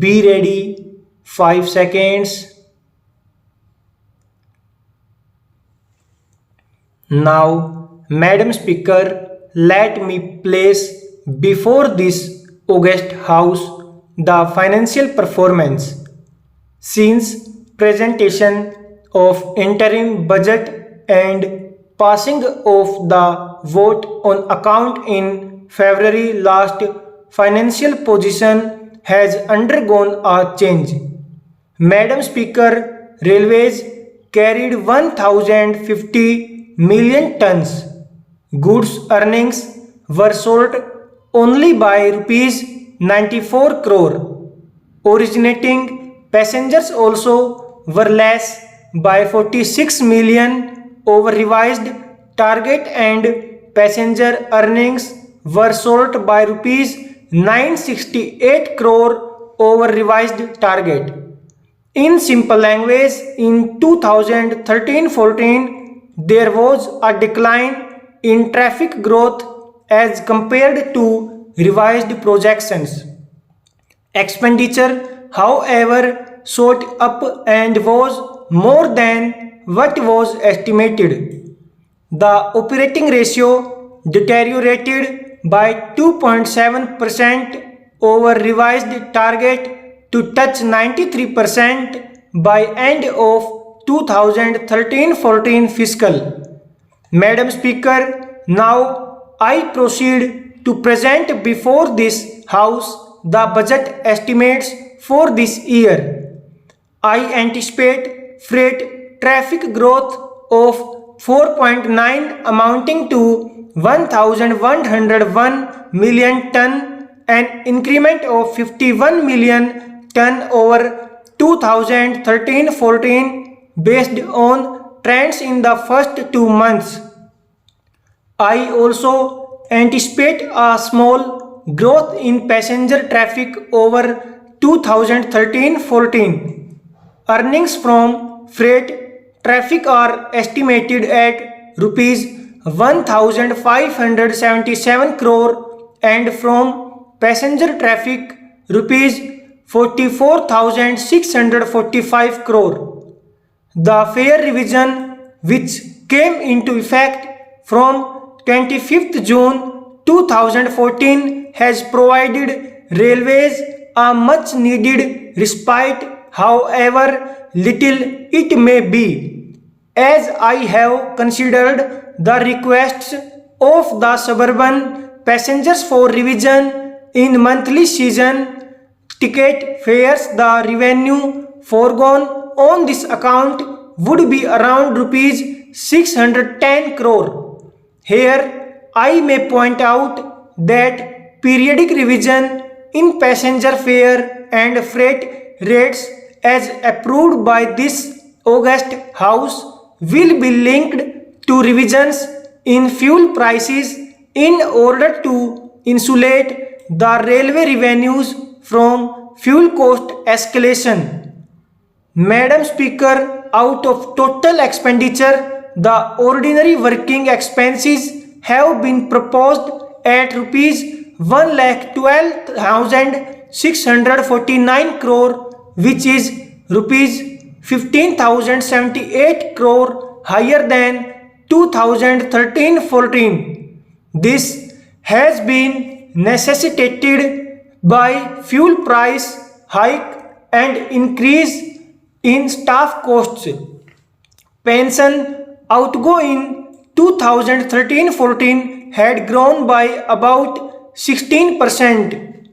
Be ready. 5 seconds. Now, Madam Speaker, let me place before this august house the financial performance since presentation of interim budget and passing of the vote on account in February last. Financial position has undergone a change. Madam Speaker, railways carried 1050 million tons. Goods earnings were sold only by rupees 94 crore. Originating passengers also were less by 46 million over revised target and passenger earnings were sold by rupees 968 crore over revised target. In simple language, in 2013-14, there was a decline in traffic growth as compared to revised projections. Expenditure, however, shot up and was more than what was estimated. The operating ratio deteriorated by 2.7% over revised target to touch 93% by end of 2013-14 fiscal. Madam Speaker, now I proceed to present before this House the budget estimates for this year. I anticipate freight traffic growth of 4.9 amounting to 1101 million ton, an increment of 51 million ton over 2013-14 based on trends in the first 2 months. I also anticipate a small growth in passenger traffic over 2013-14. Earnings from freight traffic are estimated at rupees 1577 crore and from passenger traffic rupees 44,645 crore. The fare revision, which came into effect from 25th June 2014, has provided railways a much needed respite, however little it may be, as I have considered the requests of the suburban passengers for revision in monthly season ticket fares. The revenue foregone on this account would be around rupees 610 crore. Here I may point out that periodic revision in passenger fare and freight rates as approved by this august House will be linked to revisions in fuel prices in order to insulate the railway revenues from fuel cost escalation. Madam Speaker, out of total expenditure, the ordinary working expenses have been proposed at rupees 1,12,649 crore, which is rupees 15,078 crore higher than 2013-14. This has been necessitated by fuel price hike and increase in staff costs. Pension outgo in 2013-14 had grown by about 16%.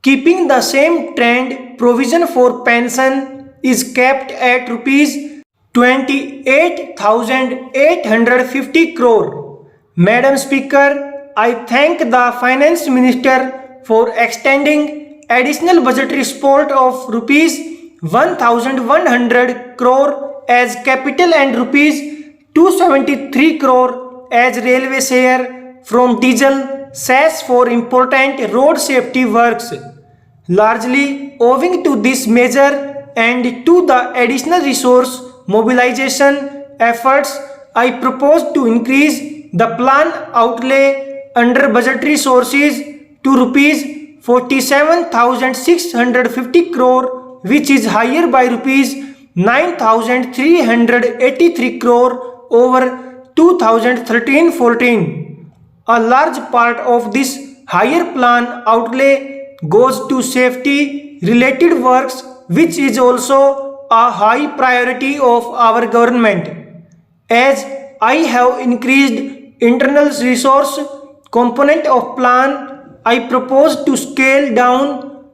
Keeping the same trend, provision for pension is kept at rupees 28,850 crore. Madam Speaker, I thank the Finance Minister for extending additional budgetary support of rupees 1,100 crore as capital and rupees 273 crore as railway share from diesel cess for important road safety works. Largely owing to this measure and to the additional resource mobilization efforts, I propose to increase the plan outlay under budgetary sources to rupees 47,650 crore, which is higher by rupees 9,383 crore over 2013-14. A large part of this higher plan outlay goes to safety related works, which is also a high priority of our government. As I have increased internal resource component of plan, I propose to scale down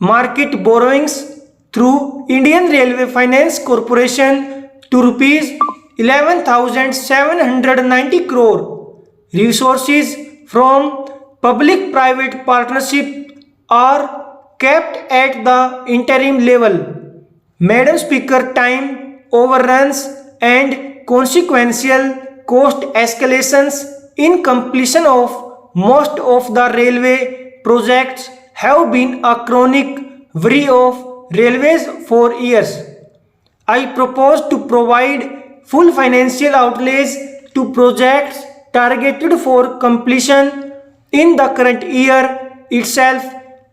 market borrowings through Indian Railway Finance Corporation to rupees 11,790 crore. Resources from public-private partnership are kept at the interim level. Madam Speaker, time overruns and consequential cost escalations in completion of most of the railway projects have been a chronic worry of railways for years. I propose to provide full financial outlays to projects targeted for completion in the current year itself,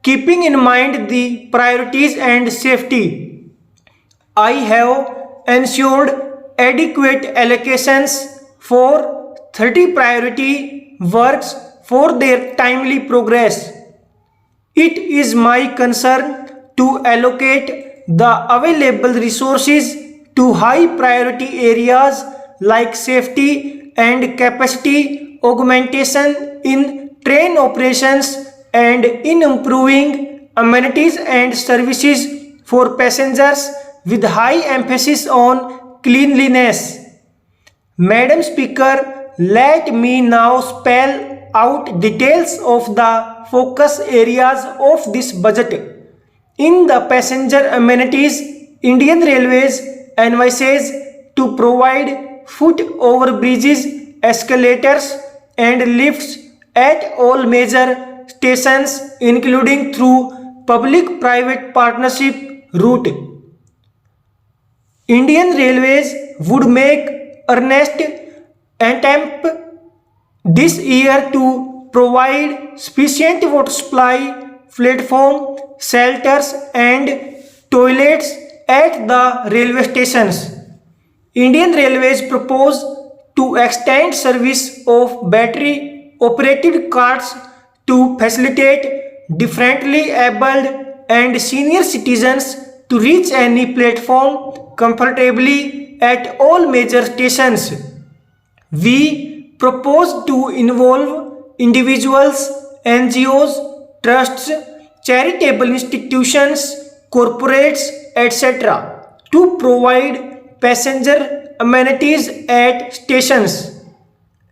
keeping in mind the priorities and safety. I have ensured adequate allocations for 30 priority works for their timely progress. It is my concern to allocate the available resources to high priority areas like safety and capacity augmentation in train operations and in improving amenities and services for passengers with high emphasis on cleanliness. Madam Speaker, let me now spell out details of the focus areas of this budget. In the passenger amenities, Indian Railways envisages to provide foot overbridges, escalators and lifts at all major stations, including through public-private partnership route. Indian Railways would make earnest attempt this year to provide sufficient water supply, platform, shelters and toilets at the railway stations. Indian Railways propose to extend service of battery operated carts to facilitate differently abled and senior citizens to reach any platform comfortably at all major stations. We propose to involve individuals, NGOs, trusts, charitable institutions, corporates, etc. to provide passenger amenities at stations.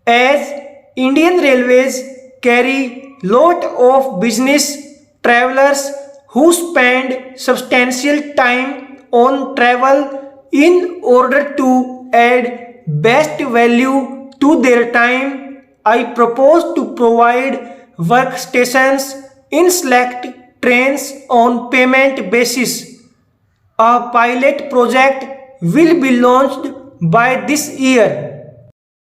As Indian Railways carry lot of business travelers who spend substantial time on travel in order to add best value to their time, I propose to provide workstations in select trains on payment basis. A pilot project will be launched by this year